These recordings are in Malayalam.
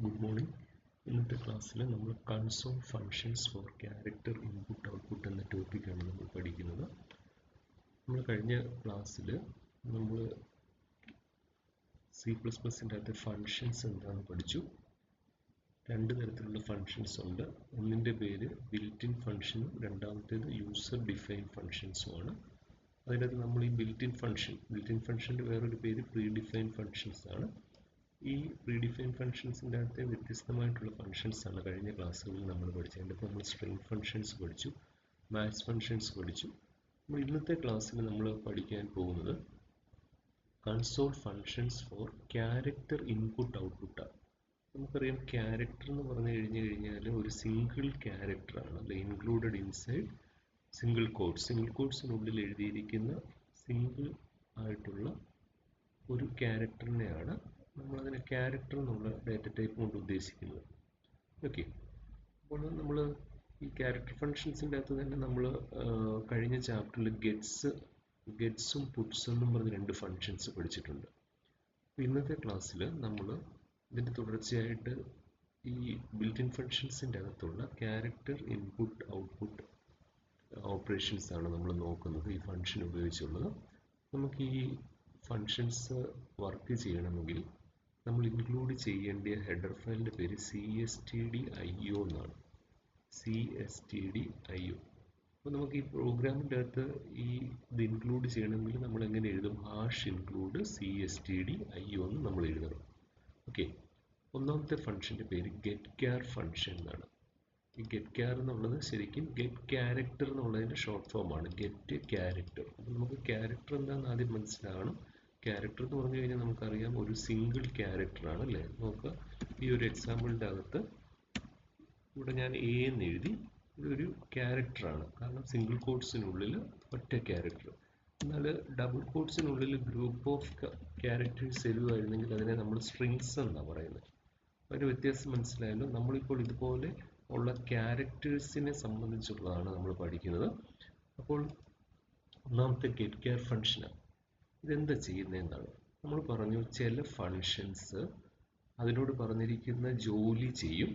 Good morning. ഇന്നത്തെ ക്ലാസ്സിൽ നമ്മൾ console functions for character input output എന്ന ടോപ്പിക്കാണ് നമ്മൾ പഠിക്കുന്നത്. നമ്മൾ കഴിഞ്ഞ ക്ലാസ്സിൽ നമ്മൾ C++ൻ്റെ അകത്തെ ഫങ്ഷൻസ് എന്താണെന്ന് പഠിച്ചു. രണ്ട് തരത്തിലുള്ള ഫങ്ഷൻസ് ഉണ്ട്. ഒന്നിൻ്റെ പേര് ബിൽറ്റ് ഇൻ ഫങ്ഷനും രണ്ടാമത്തേത് യൂസർ ഡിഫൈൻ ഫങ്ഷൻസുമാണ്. അതിനകത്ത് നമ്മൾ ഈ ബിൽറ്റ് ഇൻ ഫങ്ഷൻ്റെ വേറൊരു പേര് പ്രീ ഡിഫൈൻ ഫങ്ഷൻസ് ആണ്. ഈ പ്രീഡിഫൈൻ ഫങ്ഷൻസിൻ്റെ അകത്തെ വ്യത്യസ്തമായിട്ടുള്ള ഫങ്ഷൻസ് ആണ് കഴിഞ്ഞ ക്ലാസ്സുകളിൽ നമ്മൾ പഠിച്ചത്. അതിൻ്റെ നമ്മൾ സ്ട്രിംഗ് ഫങ്ഷൻസ് പഠിച്ചു, മാത്സ് ഫങ്ഷൻസ് പഠിച്ചു. നമ്മൾ ഇന്നത്തെ ക്ലാസ്സിൽ നമ്മൾ പഠിക്കാൻ പോകുന്നത് console functions for character input ഔട്ട്പുട്ടാണ്. നമുക്കറിയാം ക്യാരക്ടർ എന്ന് പറഞ്ഞു കഴിഞ്ഞാൽ ഒരു സിംഗിൾ ക്യാരക്ടറാണ്, അല്ലെ, ഇൻക്ലൂഡഡ് ഇൻസൈഡ് സിംഗിൾ കോഡ്സിനുള്ളിൽ എഴുതിയിരിക്കുന്ന സിംഗിൾ ആയിട്ടുള്ള ഒരു ക്യാരക്ടറിനെയാണ് നമ്മളതിനെ ക്യാരക്ടർ എന്നുള്ള ഡാറ്റ ടൈപ്പ് കൊണ്ട് ഉദ്ദേശിക്കുന്നത്. ഓക്കെ, അപ്പോൾ നമ്മൾ ഈ ക്യാരക്ടർ ഫങ്ഷൻസിൻ്റെ അകത്ത് തന്നെ നമ്മൾ കഴിഞ്ഞ ചാപ്റ്ററിൽ ഗെറ്റ്സും പുട്ട്സും എന്നും പറഞ്ഞ് രണ്ട് ഫങ്ഷൻസ് പഠിച്ചിട്ടുണ്ട്. അപ്പോൾ ഇന്നത്തെ ക്ലാസ്സിൽ നമ്മൾ ഇതിൻ്റെ തുടർച്ചയായിട്ട് ഈ ബിൽറ്റ് ഇൻ ഫങ്ഷൻസിൻ്റെ അകത്തുള്ള ക്യാരക്ടർ ഇൻപുട്ട് ഔട്ട്പുട്ട് ഓപ്പറേഷൻസ് ആണ് നമ്മൾ നോക്കുന്നത്, ഈ ഫങ്ഷൻ ഉപയോഗിച്ചുള്ളത്. നമുക്ക് ഈ ഫങ്ഷൻസ് വർക്ക് ചെയ്യണമെങ്കിൽ നമ്മൾ ഇൻക്ലൂഡ് ചെയ്യേണ്ട ഹെഡർ ഫയലിൻ്റെ പേര് cstdio എന്നാണ്. cstdio. അപ്പോൾ നമുക്ക് ഈ പ്രോഗ്രാമിൻ്റെ അകത്ത് ഇത് ഇൻക്ലൂഡ് ചെയ്യണമെങ്കിൽ നമ്മൾ എങ്ങനെ എഴുതും? #include cstdio എന്ന് നമ്മൾ എഴുതണം. ഓക്കെ, ഒന്നാമത്തെ ഫംഗ്ഷൻ്റെ പേര് getChar ഫംഗ്ഷൻ എന്നാണ്. ഈ getChar എന്നുള്ളത് ശരിക്കും ഗെറ്റ് ക്യാരക്ടർ എന്നുള്ളതിൻ്റെ ഷോർട്ട് ഫോമാണ്, ഗെറ്റ് ക്യാരക്ടർ. അപ്പോൾ നമുക്ക് ക്യാരക്ടർ എന്താണെന്ന് ആദ്യം മനസ്സിലാകണം. ക്യാരക്ടർ എന്ന് പറഞ്ഞു കഴിഞ്ഞാൽ നമുക്കറിയാം ഒരു സിംഗിൾ ക്യാരക്ടറാണ്, അല്ലേ? നമുക്ക് ഈ ഒരു എക്സാമ്പിളിൻ്റെ അകത്ത് ഇവിടെ ഞാൻ എ എന്ന് എഴുതി, ഇതൊരു ക്യാരക്ടറാണ്, കാരണം സിംഗിൾ കോഡ്സിനുള്ളിൽ ഒറ്റ ക്യാരക്ടർ. എന്നാൽ ഡബിൾ കോഡ്സിനുള്ളിൽ ഗ്രൂപ്പ് ഓഫ് ക്യാരക്ടേഴ്സ് എഴുതുമായിരുന്നെങ്കിൽ അതിനെ നമ്മൾ സ്ട്രിങ്സ് എന്നാണ് പറയുന്നത്. ഒരു വ്യത്യാസം മനസ്സിലായല്ലോ. നമ്മളിപ്പോൾ ഇതുപോലെ ഉള്ള ക്യാരക്ടേഴ്സിനെ സംബന്ധിച്ചുള്ളതാണ് നമ്മൾ പഠിക്കുന്നത്. അപ്പോൾ ഒന്നാമത്തെ getChar ഫംഗ്ഷനാണ്. ഇതെന്താ ചെയ്യുന്നതെന്നാണ് നമ്മൾ പറഞ്ഞു. ചില ഫങ്ഷൻസ് അതിനോട് പറഞ്ഞിരിക്കുന്ന ജോലി ചെയ്യും,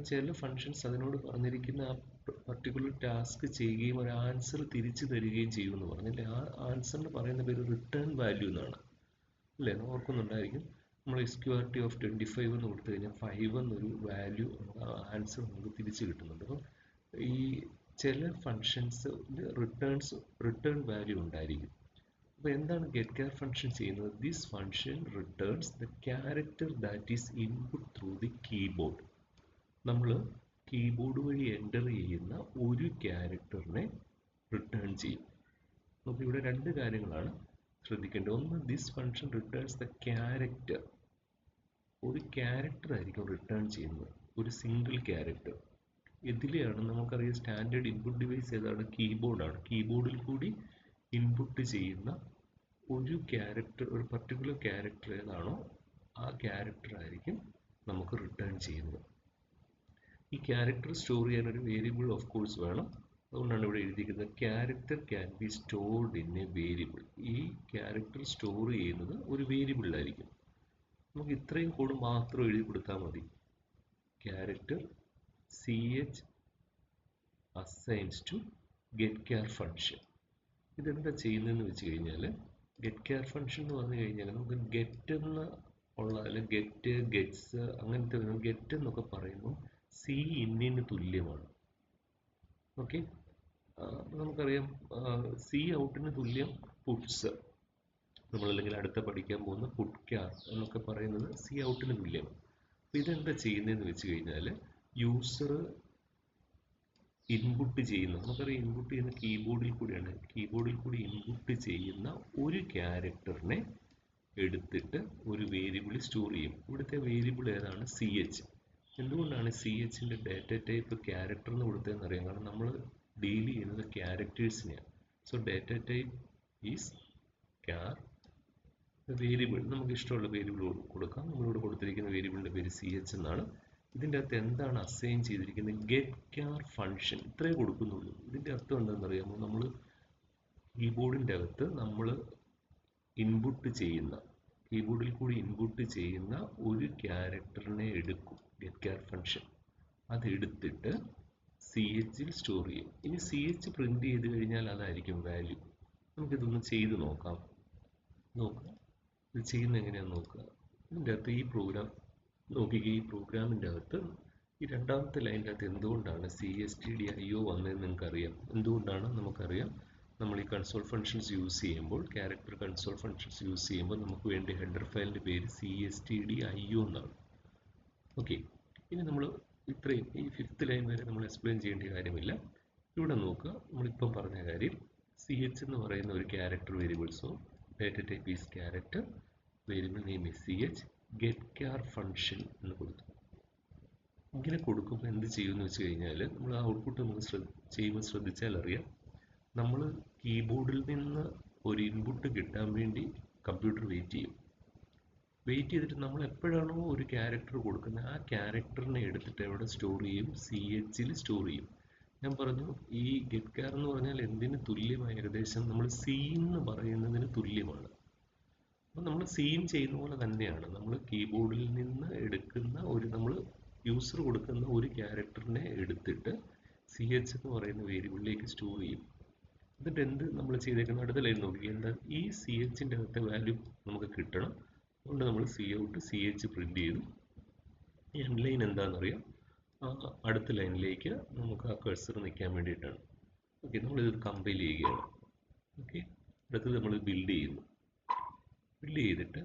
ചില ഫങ്ഷൻസ് അതിനോട് പറഞ്ഞിരിക്കുന്ന ആ പർട്ടിക്കുലർ ടാസ്ക് ചെയ്യുകയും ഒരു ആൻസർ തിരിച്ചു തരികയും ചെയ്യുമെന്ന് പറഞ്ഞില്ലേ. ആ ആൻസറിന് പറയുന്ന പേര് റിട്ടേൺ വാല്യൂ എന്നാണ്, അല്ലേ? ഓർക്കുന്നുണ്ടായിരിക്കും. നമ്മൾ SQRT of 25 എന്ന് കൊടുത്തു കഴിഞ്ഞാൽ 5 എന്നൊരു വാല്യൂ ആൻസർ നമുക്ക് തിരിച്ചു കിട്ടുന്നുണ്ട്. അപ്പം ഈ ചില ഫങ്ഷൻസ് റിട്ടേൺ വാല്യൂ ഉണ്ടായിരിക്കും. അപ്പോൾ എന്താണ് getChar ഫംഗ്ഷൻ ചെയ്യുന്നത്? This function returns the character that is input through the keyboard. നമ്മൾ കീബോർഡ് വഴി എൻ്റർ ചെയ്യുന്ന ഒരു ക്യാരക്ടറിനെ റിട്ടേൺ ചെയ്യും. നമുക്ക് ഇവിടെ രണ്ട് കാര്യങ്ങളാണ് ശ്രദ്ധിക്കേണ്ടത്. ഒന്ന്, this function returns the character. ഒരു ക്യാരക്ടർ ആയിരിക്കും റിട്ടേൺ ചെയ്യുന്നത്, ഒരു സിംഗിൾ ക്യാരക്ടർ. ഇതിലെയാണ് നമുക്കറിയാം സ്റ്റാൻഡേർഡ് ഇൻപുട്ട് ഡിവൈസ് ഏതാണ്? കീബോർഡാണ്. കീബോർഡിൽ കൂടി ഇൻപുട്ട് ചെയ്യുന്ന ഒരു ക്യാരക്ടർ, ഒരു പർട്ടിക്കുലർ ക്യാരക്ടർ ഏതാണോ ആ ക്യാരക്ടർ ആയിരിക്കും നമുക്ക് റിട്ടേൺ ചെയ്യുന്നത്. ഈ ക്യാരക്ടർ സ്റ്റോർ ചെയ്യാൻ ഒരു വേരിയബിൾ ഓഫ് കോഴ്സ് വേണം. അതുകൊണ്ടാണ് ഇവിടെ എഴുതിയിരിക്കുന്നത് character can be stored in A variable. ഈ ക്യാരക്ടർ സ്റ്റോർ ചെയ്യുന്നത് ഒരു വേരിയബിളിലായിരിക്കും. നമുക്ക് ഇത്രയും കോഡ് മാത്രം എഴുതി കൊടുത്താൽ മതി. Character ch assigns to getChar function. ഇതെന്താ ചെയ്യുന്നതെന്ന് വെച്ച് കഴിഞ്ഞാൽ, getChar ഫംഗ്ഷൻ എന്ന് പറഞ്ഞു കഴിഞ്ഞാൽ നമുക്ക് ഗെറ്റ് എന്ന ഉള്ള, അല്ലെങ്കിൽ ഗെറ്റ്, ഗെറ്റ്സ്, അങ്ങനത്തെ ഗെറ്റ് എന്നൊക്കെ പറയുമ്പോൾ Cin തുല്യമാണ്. ഓക്കെ, നമുക്കറിയാം Coutന് തുല്യം പുട്ട്സ്, നമ്മളല്ലെങ്കിൽ അടുത്ത പഠിക്കാൻ പോകുന്ന PutChar എന്നൊക്കെ പറയുന്നത് Coutന് തുല്യമാണ്. അപ്പോൾ ഇതെന്താ ചെയ്യുന്നതെന്ന് വെച്ച് കഴിഞ്ഞാൽ, യൂസർ ഇൻപുട്ട് ചെയ്യുന്ന, നമുക്കറിയാം ഇൻപുട്ട് ചെയ്യുന്ന കീബോർഡിൽ കൂടിയാണ്. കീബോർഡിൽ കൂടി ഇൻപുട്ട് ചെയ്യുന്ന ഒരു ക്യാരക്ടറിനെ എടുത്തിട്ട് ഒരു വേരിയബിൾ സ്റ്റോർ ചെയ്യും. ഇവിടുത്തെ വേരിയബിൾ ഏതാണ്? CH. എന്തുകൊണ്ടാണ് CHൻ്റെ ഡാറ്റ ടൈപ്പ് ക്യാരക്ടർ എന്ന് കൊടുത്തതെന്ന് അറിയാം, കാരണം നമ്മൾ ഡീൽ ചെയ്യുന്നത് ക്യാരക്ടേഴ്സിനെയാണ്. So data type is char. Variable നമുക്ക് ഇഷ്ടമുള്ള വേരിയബിൾ കൊടുക്കാം. നമ്മളിവിടെ കൊടുത്തിരിക്കുന്ന വേരിയബിളിൻ്റെ പേര് CH എന്നാണ്. ഇതിൻ്റെ അകത്ത് എന്താണ് അസൈൻ ചെയ്തിരിക്കുന്നത്? getChar function. ഇത്രേ കൊടുക്കുന്നുള്ളൂ. ഇതിൻ്റെ അർത്ഥം എന്താണെന്ന് അറിയാമോ? നമ്മൾ കീബോർഡിൻ്റെ അകത്ത് നമ്മൾ ഇൻപുട്ട് ചെയ്യുന്ന കീബോർഡിൽ കൂടി ഇൻപുട്ട് ചെയ്യുന്ന ഒരു ക്യാരക്ടറിനെ എടുക്കും getChar ഫംഗ്ഷൻ. അതെടുത്തിട്ട് CH ൽ സ്റ്റോർ ചെയ്യും. ഇനി CH പ്രിന്റ് ചെയ്ത് കഴിഞ്ഞാൽ അതായിരിക്കും വാല്യൂ. നമുക്കിതൊന്ന് ചെയ്ത് നോക്കാം. ഇത് ചെയ്യുന്നത് എങ്ങനെയാണെന്ന് നോക്കുക. ഇതിൻ്റെ അകത്ത് ഈ പ്രോഗ്രാം നോക്കിക്കുക. ഈ പ്രോഗ്രാമിൻ്റെ അകത്ത് ഈ രണ്ടാമത്തെ ലൈനിൻ്റെ അകത്ത് എന്തുകൊണ്ടാണ് CSTDIO വന്നതെന്ന് നിങ്ങൾക്കറിയാം. എന്തുകൊണ്ടാണ് നമുക്കറിയാം. നമ്മൾ ഈ കൺസോൾ ഫങ്ഷൻസ് യൂസ് ചെയ്യുമ്പോൾ, ക്യാരക്ടർ കൺസോൾ ഫങ്ഷൻസ് യൂസ് ചെയ്യുമ്പോൾ നമുക്ക് വേണ്ടി ഹെഡർ ഫയലിൻ്റെ പേര് CSTDIO എന്നാണ്. ഓക്കെ, ഇനി നമ്മൾ ഇത്രയും ഈ 5th ലൈൻ വരെ നമ്മൾ എക്സ്പ്ലെയിൻ ചെയ്യേണ്ട കാര്യമില്ല. ഇവിടെ നോക്കുക, നമ്മളിപ്പം പറഞ്ഞ കാര്യം CH എന്ന് പറയുന്ന ഒരു character variable so data type is character, variable name is CH, getChar function എന്ന് കൊടുത്തു. ഇങ്ങനെ കൊടുക്കുമ്പോൾ എന്ത് ചെയ്യുമെന്ന് വെച്ച് കഴിഞ്ഞാൽ, നമ്മൾ ഔട്ട്പുട്ട് നമുക്ക് ചെയ്യുമ്പോൾ ശ്രദ്ധിച്ചാൽ അറിയാം, നമ്മൾ കീബോർഡിൽ നിന്ന് ഒരു ഇൻപുട്ട് കിട്ടാൻ വേണ്ടി കമ്പ്യൂട്ടർ വെയിറ്റ് ചെയ്യും. വെയിറ്റ് ചെയ്തിട്ട് നമ്മൾ എപ്പോഴാണോ ഒരു ക്യാരക്ടർ കൊടുക്കുന്നത് ആ ക്യാരക്ടറിനെ എടുത്തിട്ട് എവിടെ സ്റ്റോർ ചെയ്യും? CH ൽ സ്റ്റോർ ചെയ്യും. ഞാൻ പറഞ്ഞു ഈ getChar എന്ന് പറഞ്ഞാൽ എന്തിന് തുല്യമാണ്? ഏകദേശം നമ്മൾ C എന്ന് പറയുന്നതിന് തുല്യമാണ്. അപ്പോൾ നമ്മൾ സീൻ ചെയ്യുന്ന പോലെ തന്നെയാണ്. നമ്മൾ കീബോർഡിൽ നിന്ന് എടുക്കുന്ന നമ്മൾ യൂസർ കൊടുക്കുന്ന ഒരു ക്യാരക്ടറിനെ എടുത്തിട്ട് CH എന്ന് പറയുന്ന വേരിയബിളിലേക്ക് സ്റ്റോർ ചെയ്യും. എന്നിട്ട് എന്ത് നമ്മൾ ചെയ്തേക്കുന്ന അടുത്ത ലൈൻ നോക്കി, എന്താ ഈ CHൻ്റെ അകത്തെ വാല്യൂ നമുക്ക് കിട്ടണം. അതുകൊണ്ട് നമ്മൾ Cout CH പ്രിന്റ് ചെയ്തു. എൻഡ് ലൈൻ എന്താണെന്നറിയാം, അടുത്ത ലൈനിലേക്ക് നമുക്ക് ആ കഴ്സർ നിൽക്കാൻ വേണ്ടിയിട്ടാണ്. ഓക്കെ, നമ്മളിത് കമ്പൈൽ ചെയ്യുകയാണ്. ഓക്കെ, അടുത്തത് നമ്മൾ ബിൽഡ് ചെയ്യുന്നു. ബിൽഡ് ചെയ്തിട്ട്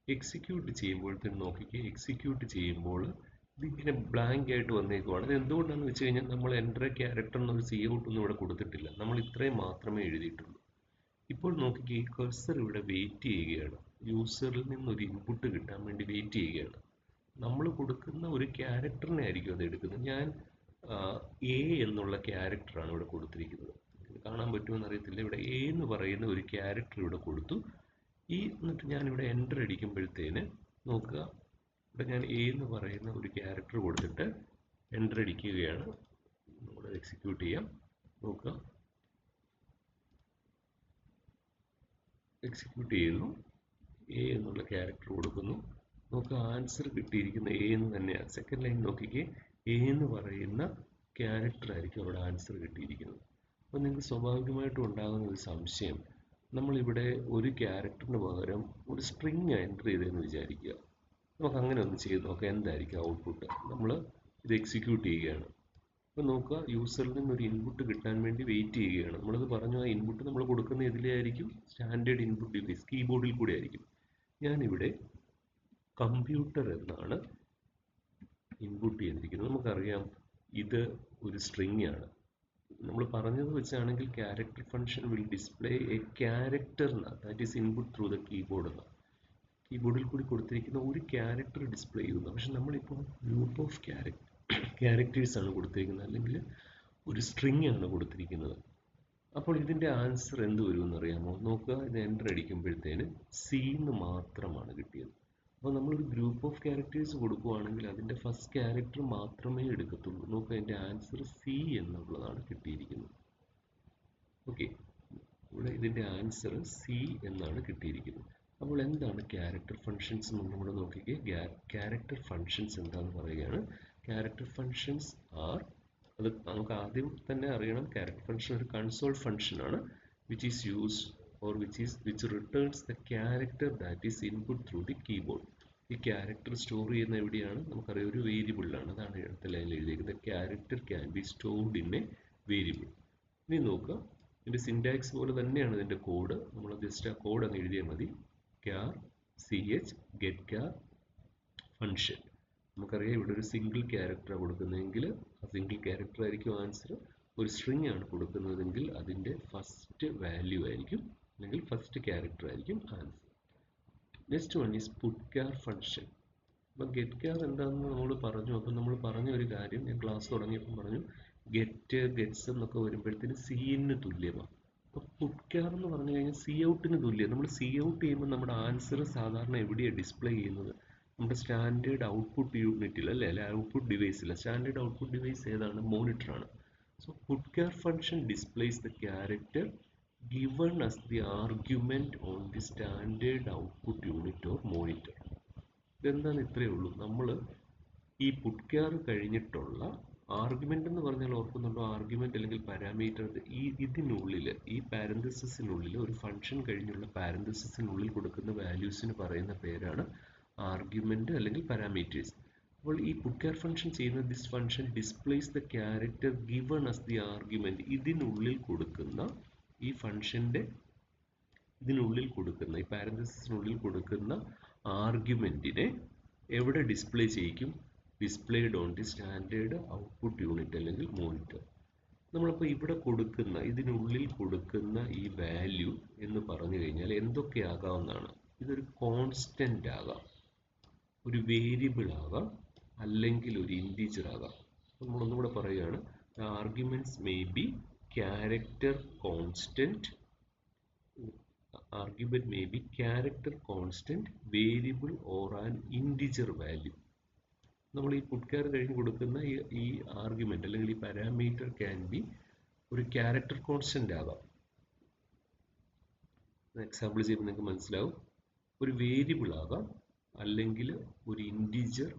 എക്സിക്യൂട്ട് ചെയ്യുമ്പോഴത്തേന് നോക്കിക്കുക, എക്സിക്യൂട്ട് ചെയ്യുമ്പോൾ ഇതിങ്ങനെ ബ്ലാങ്ക് ആയിട്ട് വന്നേക്കുവാണ്. അത് എന്തുകൊണ്ടാണെന്ന് വെച്ച് കഴിഞ്ഞാൽ നമ്മൾ എൻ്റർ ക്യാരക്ടർ എന്നൊരു Cout ഒന്നും ഇവിടെ കൊടുത്തിട്ടില്ല. നമ്മൾ ഇത്രയും മാത്രമേ എഴുതിയിട്ടുള്ളൂ. ഇപ്പോൾ നോക്കിക്കുക, ഈ കഴ്സർ ഇവിടെ വെയിറ്റ് ചെയ്യുകയാണ്. യൂസറിൽ നിന്നൊരു ഇൻപുട്ട് കിട്ടാൻ വേണ്ടി വെയിറ്റ് ചെയ്യുകയാണ്. നമ്മൾ കൊടുക്കുന്ന ഒരു ക്യാരക്ടറിനെ ആയിരിക്കും അത് എടുക്കുന്നത്. ഞാൻ A എന്നുള്ള ക്യാരക്ടറാണ് ഇവിടെ കൊടുത്തിരിക്കുന്നത്. കാണാൻ പറ്റുമെന്ന് അറിയത്തില്ല. ഇവിടെ A എന്ന് പറയുന്ന ഒരു ക്യാരക്ടർ ഇവിടെ കൊടുത്തു. എന്നിട്ട് ഞാനിവിടെ എൻ്റർ അടിക്കുമ്പോഴത്തേന് നോക്കുക, ഇവിടെ ഞാൻ A എന്ന് പറയുന്ന ഒരു ക്യാരക്ടർ കൊടുത്തിട്ട് എൻ്റർ അടിക്കുകയാണ്. നമ്മൾ എക്സിക്യൂട്ട് ചെയ്യാം. നോക്കുക, എക്സിക്യൂട്ട് ചെയ്യുന്നു. A എന്നുള്ള ക്യാരക്ടർ കൊടുക്കുന്നു. നോക്കുക, ആൻസർ കിട്ടിയിരിക്കുന്ന A എന്ന് തന്നെയാണ്. സെക്കൻഡ് ലൈൻ നോക്കിക്കേ, A എന്ന് പറയുന്ന ക്യാരക്ടർ ആയിരിക്കും അവിടെ ആൻസർ കിട്ടിയിരിക്കുന്നത്. അപ്പോൾ നിങ്ങൾക്ക് സ്വാഭാവികമായിട്ടും ഉണ്ടാകുന്ന ഒരു സംശയം, നമ്മളിവിടെ ഒരു ക്യാരക്ടറിന് പകരം ഒരു സ്ട്രിങ് എൻ്റർ ചെയ്തതെന്ന് വിചാരിക്കുക. നമുക്ക് അങ്ങനെ ഒന്ന് ചെയ്ത് നോക്കാം എന്തായിരിക്കും ഔട്ട്പുട്ട്. നമ്മൾ ഇത് എക്സിക്യൂട്ട് ചെയ്യുകയാണ്. അപ്പോൾ നോക്കുക, യൂസറിൽ നിന്നൊരു ഇൻപുട്ട് കിട്ടാൻ വേണ്ടി വെയിറ്റ് ചെയ്യുകയാണ്. നമ്മളത് പറഞ്ഞു, ആ ഇൻപുട്ട് നമ്മൾ കൊടുക്കുന്ന ഇതിലായിരിക്കും, സ്റ്റാൻഡേർഡ് ഇൻപുട്ട് ഡിവൈസ് കീബോർഡിൽ കൂടെ ആയിരിക്കും. ഞാനിവിടെ കമ്പ്യൂട്ടർ എന്നാണ് ഇൻപുട്ട് ചെയ്തിരിക്കുന്നത്. നമുക്കറിയാം ഇത് ഒരു സ്ട്രിങ് ആണ്. നമ്മൾ പറഞ്ഞത് വെച്ചാണെങ്കിൽ character function will display a character, that is input through the keyboard എന്നാണ്. കീബോർഡിൽ കൂടി കൊടുത്തിരിക്കുന്ന ഒരു ക്യാരക്ടർ ഡിസ്പ്ലേ ചെയ്യുന്നു. പക്ഷെ നമ്മളിപ്പോൾ ഗ്രൂപ്പ് ഓഫ് ക്യാരക്ടേഴ്സ് ആണ് കൊടുത്തിരിക്കുന്നത്, അല്ലെങ്കിൽ ഒരു സ്ട്രിങ് ആണ് കൊടുത്തിരിക്കുന്നത്. അപ്പോൾ ഇതിൻ്റെ ആൻസർ എന്ത് വരുമെന്ന് അറിയാമോ? നോക്കുക, ഇത് എൻ്റർ അടിക്കുമ്പോഴത്തേന് C എന്ന് മാത്രമാണ് കിട്ടിയത്. അപ്പോൾ നമ്മളൊരു ഗ്രൂപ്പ് ഓഫ് ക്യാരക്ടേഴ്സ് കൊടുക്കുകയാണെങ്കിൽ അതിൻ്റെ ഫസ്റ്റ് ക്യാരക്ടർ മാത്രമേ എടുക്കത്തുള്ളൂ. നോക്കുക, അതിൻ്റെ ആൻസർ C എന്നുള്ളതാണ് കിട്ടിയിരിക്കുന്നത്. ഓക്കെ, ഇവിടെ ഇതിൻ്റെ ആൻസർ C എന്നാണ് കിട്ടിയിരിക്കുന്നത്. അപ്പോൾ എന്താണ് ക്യാരക്ടർ ഫങ്ഷൻസ് എന്ന് നമ്മൾ നോക്കിക്കേ. ക്യാരക്ടർ ഫങ്ഷൻസ് എന്താണെന്ന് പറയുകയാണ്. ക്യാരക്ടർ ഫങ്ഷൻസ് ആർ, അത് നമുക്ക് ആദ്യം തന്നെ അറിയണം, ക്യാരക്ടർ ഫങ്ഷൻ ഒരു കൺസോൾ ഫങ്ഷൻ ആണ്, which is used or which returns the character that is input through the keyboard. ഈ ക്യാരക്ടർ സ്റ്റോർ ചെയ്യുന്ന എവിടെയാണ്? നമുക്കറിയാം, ഒരു വേരിയബിളിലാണ്. അതാണ് അടുത്ത ലൈനിൽ എഴുതിയിരിക്കുന്നത്, character can be stored in A variable. ഇനി നോക്കുക, ഇതിൻ്റെ സിൻടാക്സ് പോലെ തന്നെയാണ് ഇതിൻ്റെ കോഡ്. നമ്മൾ ജസ്റ്റ് ആ കോഡ് അങ്ങ് എഴുതിയാൽ മതി. char ch getChar function. നമുക്കറിയാം ഇവിടെ ഒരു സിംഗിൾ ക്യാരക്ടറാണ് കൊടുക്കുന്നതെങ്കിൽ ആ സിംഗിൾ ക്യാരക്ടർ ആയിരിക്കും ആൻസർ. ഒരു സ്ട്രിങ് ആണ് കൊടുക്കുന്നതെങ്കിൽ അതിൻ്റെ ഫസ്റ്റ് വാല്യൂ ആയിരിക്കും, അല്ലെങ്കിൽ ഫസ്റ്റ് ക്യാരക്ടർ ആയിരിക്കും answer. Next one is putchar function. അപ്പം getChar എന്താണെന്ന് നമ്മൾ പറഞ്ഞു. അപ്പം നമ്മൾ പറഞ്ഞ ഒരു കാര്യം ഞാൻ ക്ലാസ് തുടങ്ങിയപ്പോൾ പറഞ്ഞു, ഗെറ്റ് ഗെറ്റ്സ് എന്നൊക്കെ വരുമ്പോഴത്തേന് C തുല്യമാണ്. അപ്പോൾ putchar എന്ന് പറഞ്ഞു കഴിഞ്ഞാൽ Cout തുല്യം. നമ്മൾ Cout ചെയ്യുമ്പോൾ നമ്മുടെ ആൻസർ സാധാരണ എവിടെയാണ് ഡിസ്പ്ലേ ചെയ്യുന്നത്? നമ്മുടെ സ്റ്റാൻഡേർഡ് ഔട്ട്പുട്ട് യൂണിറ്റിൽ അല്ലേ, ഔട്ട്പുട്ട് ഡിവൈസിൽ. സ്റ്റാൻഡേർഡ് ഔട്ട്പുട്ട് ഡിവൈസ് ഏതാണ്? മോണിറ്ററാണ്. So putchar function displays the character given as the argument on the standard output unit or monitor. ഇതെന്താണ് ഇത്രയേ ഉള്ളൂ. നമ്മൾ ഈ പുട്ട്കാർ കഴിഞ്ഞിട്ടുള്ള ആർഗ്യുമെന്റ് എന്ന് പറഞ്ഞാൽ ഓർക്കുന്നുണ്ടോ? ആർഗ്യുമെന്റ് അല്ലെങ്കിൽ പാരാമീറ്റർ ഇതിനുള്ളിൽ ഈ പാരന്തസിസിനുള്ളിൽ ഒരു ഫംഗ്ഷൻ കഴിഞ്ഞുള്ള പാരന്തസിസിനുള്ളിൽ കൊടുക്കുന്ന വാല്യൂസിന് പറയുന്ന പേരാണ് ആർഗ്യുമെന്റ് അല്ലെങ്കിൽ പാരാമീറ്റേഴ്സ്. അപ്പോൾ ഈ പുട്ട്കാർ ഫംഗ്ഷൻ ചെയ്യുന്ന this function displays the character given as the argument. ഇതിനുള്ളിൽ കൊടുക്കുന്ന ഈ ഫംഗ്ഷന്റെ ഇതിനുള്ളിൽ കൊടുക്കുന്ന ഈ പാരന്തസിസിനുള്ളിൽ കൊടുക്കുന്ന ആർഗ്യുമെന്റിനെ എവിടെ ഡിസ്പ്ലേ ചെയ്യിക്കും? Displayed on the standard output unit അല്ലെങ്കിൽ മോണിറ്റർ. നമ്മളപ്പോൾ ഇവിടെ കൊടുക്കുന്ന ഇതിനുള്ളിൽ കൊടുക്കുന്ന ഈ വാല്യൂ എന്ന് പറഞ്ഞു കഴിഞ്ഞാൽ എന്തൊക്കെയാകാവുന്നതാണ്? ഇതൊരു കോൺസ്റ്റന്റ് ആകാം, ഒരു വേരിയബിൾ ആകാം, അല്ലെങ്കിൽ ഒരു ഇൻറ്റീജർ ആകാം. നമ്മളൊന്നുകൂടെ പറയുകയാണ്, arguments may be character constant, argument may be character constant, variable or an integer value. നമ്മൾ ഈ പുട്ട്കാർ കഴിഞ്ഞ് കൊടുക്കുന്ന ഈ ആർഗ്യുമെന്റ് അല്ലെങ്കിൽ ഈ പാരാമീറ്റർ ക്യാൻ ബി ഒരു ക്യാരക്ടർ കോൺസ്റ്റന്റ് ആകാം. എക്സാമ്പിൾ ചെയ്യുമ്പോൾ നിങ്ങൾക്ക് മനസ്സിലാവും. ഒരു വേരിയബിൾ ആകാം, അല്ലെങ്കിൽ ഒരു ഇൻറ്റീജർ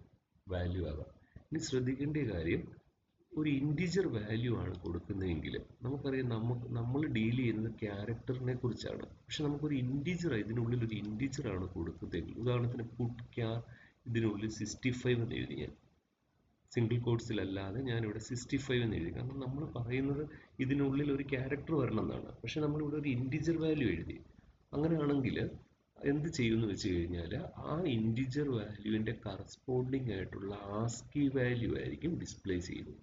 വാല്യൂ ആകാം. ഇനി ശ്രദ്ധിക്കേണ്ട കാര്യം, ഒരു ഇൻറ്റീജർ വാല്യൂ ആണ് കൊടുക്കുന്നതെങ്കിൽ നമുക്കറിയാം നമ്മൾ ഡീൽ ചെയ്യുന്നത് ക്യാരക്ടറിനെ കുറിച്ചാണ്. പക്ഷെ നമുക്കൊരു ഇൻറ്റീജർ, ഇതിനുള്ളിൽ ഒരു ഇൻറ്റീജർ ആണ് കൊടുക്കുന്നതെങ്കിൽ, ഉദാഹരണത്തിന് പുട്ട്കാർ ഇതിനുള്ളിൽ 65 എന്ന് എഴുതി, ഞാൻ സിംഗിൾ കോട്ട്സിലല്ലാതെ ഞാനിവിടെ 65 എന്ന് എഴുതി. കാരണം നമ്മൾ പറയുന്നത് ഇതിനുള്ളിൽ ഒരു ക്യാരക്ടർ വരണം എന്നാണ്. പക്ഷെ നമ്മളിവിടെ ഒരു ഇൻറ്റീജർ വാല്യൂ എഴുതി. അങ്ങനെയാണെങ്കിൽ എന്ത് ചെയ്യുമെന്ന് വെച്ച് കഴിഞ്ഞാൽ ആ ഇൻറ്റീജർ വാല്യൂവിൻ്റെ കറസ്പോണ്ടിങ് ആയിട്ടുള്ള ആസ്കി വാല്യൂ ആയിരിക്കും ഡിസ്പ്ലേ ചെയ്യുന്നത്.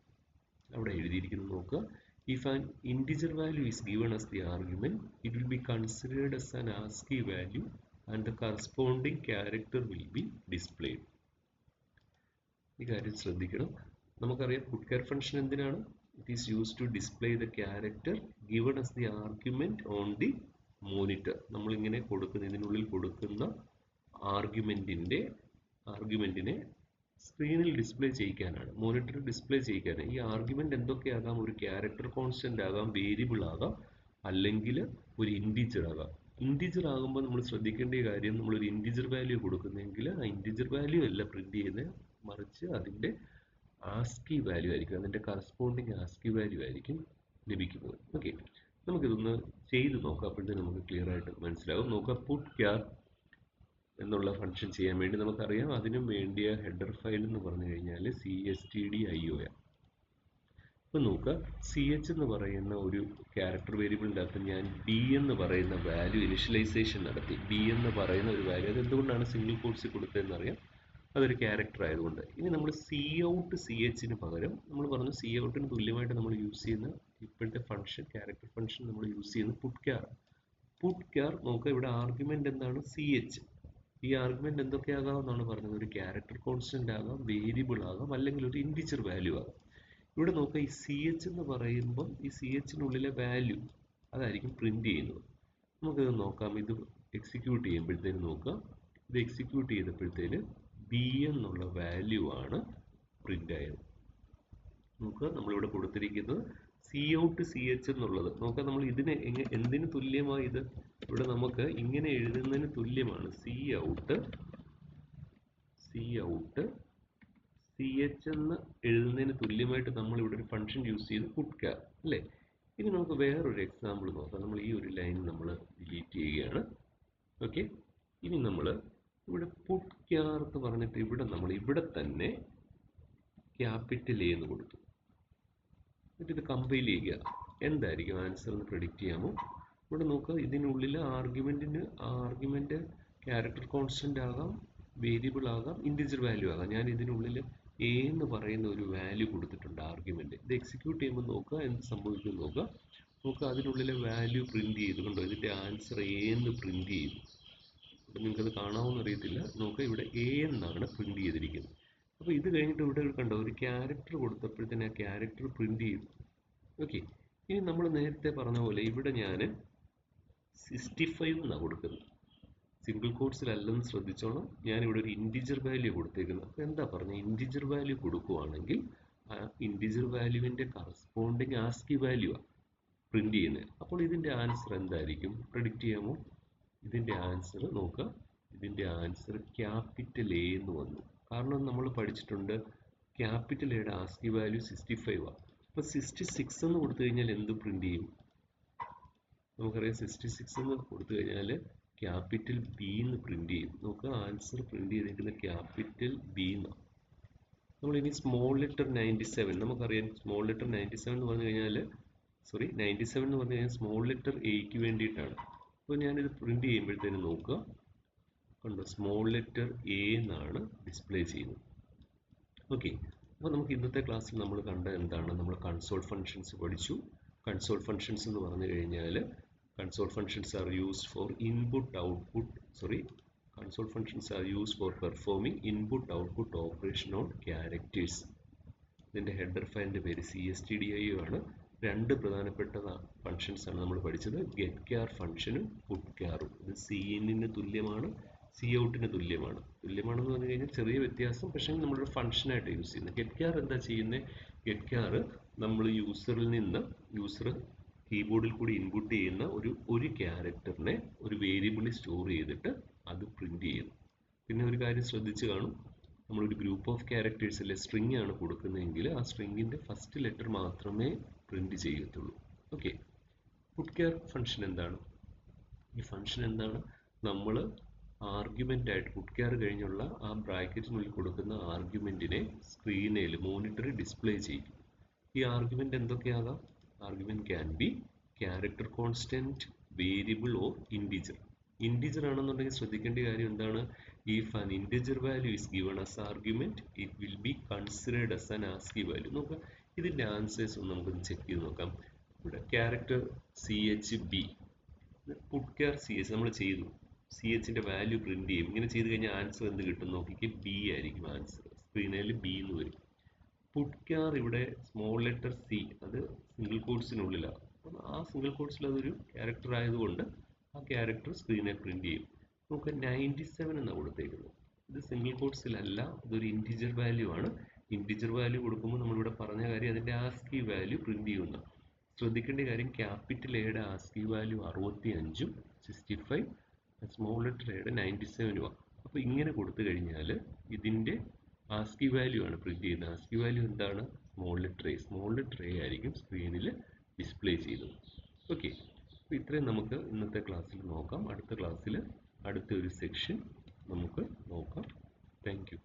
അവിടെ എഴുതിയിരിക്കുന്നത് നോക്കുക. If an integer value is given as the argument, it will be considered as an ASCII value and the corresponding character will be displayed. ഈ കാര്യം ശ്രദ്ധിക്കണം. നമുക്കറിയാം പുട്ട്കാർ ഫംഗ്ഷൻ എന്തിനാണ്? It is used to display the character given as the argument on the monitor. നമ്മളിങ്ങനെ കൊടുക്കുന്ന ഇതിനുള്ളിൽ കൊടുക്കുന്ന ആർഗ്യുമെന്റിനെ സ്ക്രീനിൽ ഡിസ്പ്ലേ ചെയ്യിക്കാനാണ്, മോണിറ്ററിൽ ഡിസ്പ്ലേ ചെയ്യിക്കാനാണ്. ഈ ആർഗ്യുമെന്റ് എന്തൊക്കെയാകാം? ഒരു ക്യാരക്ടർ കോൺസ്റ്റന്റ് ആകാം, വേരിയബിൾ ആകാം, അല്ലെങ്കിൽ ഒരു ഇൻറ്റീജർ ആകാം. ഇൻറ്റീജർ ആകുമ്പോൾ നമ്മൾ ശ്രദ്ധിക്കേണ്ട കാര്യം, നമ്മളൊരു ഇൻറ്റീജർ വാല്യൂ കൊടുക്കുന്നെങ്കിൽ ആ ഇൻറ്റീജർ വാല്യൂ അല്ല പ്രിന്റ് ചെയ്യുന്നത്, മറിച്ച് അതിൻ്റെ ആസ്കി വാല്യൂ ആയിരിക്കും, അതിൻ്റെ കറസ്പോണ്ടിങ് ആസ്കി വാല്യൂ ആയിരിക്കും ലഭിക്കുന്നത്. ഓക്കെ, നമുക്കിതൊന്ന് ചെയ്ത് നോക്കാം. അപ്പോഴത്തേക്ക് നമുക്ക് ക്ലിയർ ആയിട്ട് മനസ്സിലാവും. നോക്കാം, പുട്ട്കാർ എന്നുള്ള ഫംഗ്ഷൻ ചെയ്യാൻ വേണ്ടി നമുക്കറിയാം അതിനും വേണ്ടിയ ഹെഡർ ഫയൽ എന്ന് പറഞ്ഞു കഴിഞ്ഞാൽ cstdio ആണ്. അപ്പോൾ നോക്കുക, CH എന്ന് പറയുന്ന ഒരു ക്യാരക്ടർ വേരിയബിളിൻ്റെ അകത്ത് ഞാൻ D എന്ന് പറയുന്ന വാല്യൂ ഇനിഷ്യലൈസേഷൻ നടത്തി. D എന്ന് പറയുന്ന ഒരു വാല്യൂ, അത് എന്തുകൊണ്ടാണ് സിംഗിൾ കോട്ട്സിൽ കൊടുത്തതെന്ന് അറിയാം, അതൊരു ക്യാരക്ടർ ആയതുകൊണ്ട്. ഇനി നമ്മൾ cout CHന് പകരം നമ്മൾ പറഞ്ഞു coutന് തുല്യമായിട്ട് നമ്മൾ യൂസ് ചെയ്യുന്ന ഇപ്പോഴത്തെ ഫംഗ്ഷൻ, ക്യാരക്ടർ ഫംഗ്ഷൻ നമ്മൾ യൂസ് ചെയ്യുന്ന പുട്ട്കാർ. നോക്കുക, ഇവിടെ ആർഗ്യുമെന്റ് എന്താണ്? CH. ഈ ആർഗ്യുമെന്റ് എന്തൊക്കെയാകാമെന്നാണ് പറഞ്ഞത്? ഒരു ക്യാരക്ടർ കോൺസ്റ്റന്റ് ആകാം, വേരിയബിൾ ആകാം, അല്ലെങ്കിൽ ഒരു ഇൻറ്റീജർ വാല്യൂ ആകാം. ഇവിടെ നോക്കുക, ഈ CH എന്ന് പറയുമ്പം ഈ CHനുള്ളിലെ വാല്യൂ അതായിരിക്കും പ്രിന്റ് ചെയ്യുന്നത്. നമുക്കിത് നോക്കാം. ഇത് എക്സിക്യൂട്ട് ചെയ്യുമ്പോഴത്തേന് നോക്കുക, ഇത് എക്സിക്യൂട്ട് ചെയ്തപ്പോഴത്തേന് B എന്നുള്ള വാല്യൂ ആണ് പ്രിന്റ് ആയത്. നോക്കുക, നമ്മളിവിടെ കൊടുത്തിരിക്കുന്നത് cout CH എന്നുള്ളത്. നോക്കാം, നമ്മൾ ഇതിന് എന്തിന് തുല്യമായി? ഇത് ഇവിടെ നമുക്ക് ഇങ്ങനെ എഴുതുന്നതിന് തുല്യമാണ്. cout CH എന്ന് എഴുതുന്നതിന് തുല്യമായിട്ട് നമ്മൾ ഇവിടെ ഒരു ഫംഗ്ഷൻ യൂസ് ചെയ്ത് പുട്ട്കാർ അല്ലേ. ഇനി നമുക്ക് വേറൊരു എക്സാമ്പിൾ നോക്കാം. നമ്മൾ ഈ ഒരു ലൈൻ നമ്മൾ ഡിലീറ്റ് ചെയ്യുകയാണ്. ഓക്കെ, ഇനി നമ്മൾ ഇവിടെ പുട്ട്കാർ എന്ന് പറഞ്ഞിട്ട് ഇവിടെ തന്നെ ക്യാപിറ്റൽ A എന്ന് കൊടുത്തു. എന്നിട്ട് ഇത് കമ്പൈൽ ചെയ്യുക. എന്തായിരിക്കും ആൻസർ എന്ന് പ്രെഡിക്റ്റ് ചെയ്യാമോ? ഇവിടെ നോക്കുക, ഇതിനുള്ളിൽ ആർഗ്യുമെന്റ് ക്യാരക്ടർ കോൺസ്റ്റന്റ് ആകാം, വേരിയബിൾ ആകാം, ഇൻറ്റീജർ വാല്യൂ ആകാം. ഞാൻ ഇതിനുള്ളിൽ A എന്ന് പറയുന്ന ഒരു വാല്യൂ കൊടുത്തിട്ടുണ്ട് ആർഗ്യുമെന്റ്. ഇത് എക്സിക്യൂട്ട് ചെയ്യുമ്പോൾ നോക്കുക എന്ത് സംഭവിക്കും നോക്കുക. അതിനുള്ളിലെ വാല്യൂ പ്രിന്റ് ചെയ്തുകൊണ്ടോ ഇതിന്റെ ആൻസർ A എന്ന് പ്രിന്റ് ചെയ്തു. ഇവിടെ നിങ്ങൾക്കത് കാണാമെന്ന് അറിയത്തില്ല. നോക്കുക, ഇവിടെ A എന്നാണ് പ്രിന്റ് ചെയ്തിരിക്കുന്നത്. അപ്പോൾ ഇത് കഴിഞ്ഞിട്ട് ഇവിടെ കണ്ടോ, ഒരു ക്യാരക്ടർ കൊടുത്തപ്പോഴത്തേന് ആ ക്യാരക്ടർ പ്രിന്റ് ചെയ്തു. ഓക്കെ, ഇനി നമ്മൾ നേരത്തെ പറഞ്ഞ പോലെ ഇവിടെ ഞാൻ 65 എന്നാണ് കൊടുക്കുന്നത്. സിംഗിൾ കോട്ട്സിലല്ലെന്ന് ശ്രദ്ധിച്ചോണം. ഞാനിവിടെ ഒരു ഇൻറ്റീജർ വാല്യൂ കൊടുത്തേക്കുന്നത്. അപ്പോൾ എന്താ പറഞ്ഞത്? ഇൻറ്റീജർ വാല്യൂ കൊടുക്കുവാണെങ്കിൽ ആ ഇൻറ്റീജർ വാല്യൂവിൻ്റെ കറസ്പോണ്ടിങ് ആസ്കി വാല്യൂ ആണ്. പ്രിന്റ് ചെയ്യുന്നത്. അപ്പോൾ ഇതിൻ്റെ ആൻസർ എന്തായിരിക്കും? പ്രെഡിക്റ്റ് ചെയ്യാമോ? ഇതിൻ്റെ ആൻസർ നോക്കുക. ഇതിൻ്റെ ആൻസർ ക്യാപിറ്റൽ എ എന്ന് വന്നു. കാരണം നമ്മൾ പഠിച്ചിട്ടുണ്ട് ക്യാപിറ്റൽ എയുടെ ആസ്കി വാല്യൂ 65 ആണ്. അപ്പോൾ 66 എന്ന് കൊടുത്തു കഴിഞ്ഞാൽ എന്ത് പ്രിന്റ് ചെയ്യും? നമുക്കറിയാം 66 എന്ന് കൊടുത്തു കഴിഞ്ഞാൽ ക്യാപിറ്റൽ ബി എന്ന് പ്രിന്റ് ചെയ്യും. നോക്കുക, ആൻസർ പ്രിന്റ് ചെയ്തിരിക്കുന്ന ക്യാപിറ്റൽ ബി എന്നാണ്. നമ്മളിനി സ്മോൾ ലെറ്റർ 97, നമുക്കറിയാം സ്മോൾ ലെറ്റർ 97 എന്ന് പറഞ്ഞു കഴിഞ്ഞാൽ 97 എന്ന് പറഞ്ഞു കഴിഞ്ഞാൽ സ്മോൾ ലെറ്റർ എയ്ക്ക് വേണ്ടിയിട്ടാണ്. അപ്പോൾ ഞാനിത് പ്രിന്റ് ചെയ്യുമ്പോഴത്തേനും നോക്കുക, കണ്ടോ, സ്മോൾ ലെറ്റർ എ എന്നാണ് ഡിസ്പ്ലേ ചെയ്യുന്നത്. ഓക്കെ, അപ്പോൾ നമുക്ക് ഇന്നത്തെ ക്ലാസ്സിൽ നമ്മൾ കണ്ട എന്താണ്? നമ്മൾ കൺസോൾ ഫങ്ഷൻസ് പഠിച്ചു. കൺസോൾ ഫങ്ഷൻസ് എന്ന് പറഞ്ഞു കഴിഞ്ഞാൽ console functions are used for console functions are used for performing input output operation on characters. ഇതിൻ്റെ ഹെഡർ ഫയലിൻ്റെ പേര് CSTDIO ആണ്. രണ്ട് പ്രധാനപ്പെട്ട ഫങ്ഷൻസ് ആണ് നമ്മൾ പഠിച്ചത്, ഗെറ്റ് ക്യാർ ഫംഗ്ഷനും പുട്ട് ക്യാറും. ഇത് CINന് തുല്യമാണ്, Coutന് തുല്യമാണ്. തുല്യമാണെന്ന് പറഞ്ഞു കഴിഞ്ഞാൽ ചെറിയ വ്യത്യാസം, പക്ഷേ നമ്മളൊരു ഫംഗ്ഷനായിട്ട് യൂസ് ചെയ്യുന്നത്. ഗെറ്റ് ക്യാർ എന്താ ചെയ്യുന്നത്? ഗെറ്റ് ക്യാർ നമ്മൾ യൂസർ കീബോർഡിൽ കൂടി ഇൻപുട്ട് ചെയ്യുന്ന ഒരു ക്യാരക്ടറിനെ ഒരു വേരിയബിളിൽ സ്റ്റോർ ചെയ്തിട്ട് അത് പ്രിന്റ് ചെയ്യുന്നു. പിന്നെ ഒരു കാര്യം ശ്രദ്ധിച്ച് കാണും, നമ്മളൊരു ഗ്രൂപ്പ് ഓഫ് ക്യാരക്ടേഴ്സ് അല്ലെ സ്ട്രിങ് ആണ് കൊടുക്കുന്നതെങ്കിൽ ആ സ്ട്രിങ്ങിൻ്റെ ഫസ്റ്റ് ലെറ്റർ മാത്രമേ പ്രിന്റ് ചെയ്യത്തുള്ളൂ. ഓക്കെ, പുട്ട് ക്യാർ ഫംഗ്ഷൻ എന്താണ്? ഈ ഫംഗ്ഷൻ എന്താണ്? നമ്മൾ ആർഗ്യുമെൻ്റ് ആയിട്ട് പുട്ട് ക്യാർ കഴിഞ്ഞുള്ള ആ ബ്രാക്കറ്റിനുള്ളിൽ കൊടുക്കുന്ന ആർഗ്യുമെൻറ്റിനെ സ്ക്രീനിൽ മോണിറ്ററിൽ ഡിസ്പ്ലേ ചെയ്യും. ഈ ആർഗ്യുമെൻ്റ് എന്തൊക്കെയാകാം? Argument can be character constant, variable or integer. Integer ആണെന്നുണ്ടെങ്കിൽ ശ്രദ്ധിക്കേണ്ട കാര്യം എന്താണ്? If an integer value is given as argument it will be considered as an ASCII value. നോക്കുക, ഇതിൻ്റെ ആൻസേഴ്സ് ഒന്ന് നമുക്കൊന്ന് ചെക്ക് ചെയ്ത് നോക്കാം. ഇവിടെ character CHB, putchar CH നമ്മൾ ചെയ്തു, CHൻ്റെ വാല്യൂ പ്രിന്റ് ചെയ്യും. ഇങ്ങനെ ചെയ്ത് കഴിഞ്ഞാൽ ആൻസർ എന്ത് കിട്ടും? നോക്കിക്ക്, B ആയിരിക്കും ആൻസർ. സ്ക്രീനിൽ B എന്ന് വരും. പുട്ട് ക്യാർ ഇവിടെ സ്മോൾ ലെറ്റർ C, അത് സിംഗിൾ കോഡ്സിനുള്ളിലാണ്. അപ്പം ആ സിംഗിൾ കോഡ്സിൽ അതൊരു ക്യാരക്ടർ ആയതുകൊണ്ട് ആ ക്യാരക്ടർ സ്ക്രീനെ പ്രിന്റ് ചെയ്യും. നമുക്ക് 97 എന്നാണ് കൊടുത്തേക്കുന്നത്. ഇത് സിംഗിൾ കോഡ്സിലല്ല, ഇതൊരു ഇൻറ്റിജർ വാല്യൂ ആണ്. ഇൻറ്റിജർ വാല്യൂ കൊടുക്കുമ്പോൾ നമ്മളിവിടെ പറഞ്ഞ കാര്യം അതിൻ്റെ ആസ്കി വാല്യൂ പ്രിന്റ് ചെയ്യുന്ന. ശ്രദ്ധിക്കേണ്ട കാര്യം, ക്യാപിറ്റൽ എയുടെ ആസ്കി വാല്യൂ 65ഉം 65, സ്മോൾ ലെറ്റർ എയുടെ 97ഉമാണ്. അപ്പോൾ ഇങ്ങനെ കൊടുത്തു കഴിഞ്ഞാൽ ഇതിൻ്റെ ആസ്കി വാല്യൂ ആണ് പ്രിന്റ് ചെയ്യുന്നത്. ആസ്കി വാല്യൂ എന്താണ്? സ്മോൾ ലെറ്റർ എ ആയിരിക്കും സ്ക്രീനിൽ ഡിസ്പ്ലേ ചെയ്യുന്നത്. ഓക്കെ, അപ്പോൾ ഇത്രയും നമുക്ക് ഇന്നത്തെ ക്ലാസ്സിൽ നോക്കാം. അടുത്ത ക്ലാസ്സിൽ അടുത്ത ഒരു സെക്ഷൻ നമുക്ക് നോക്കാം. Thank you.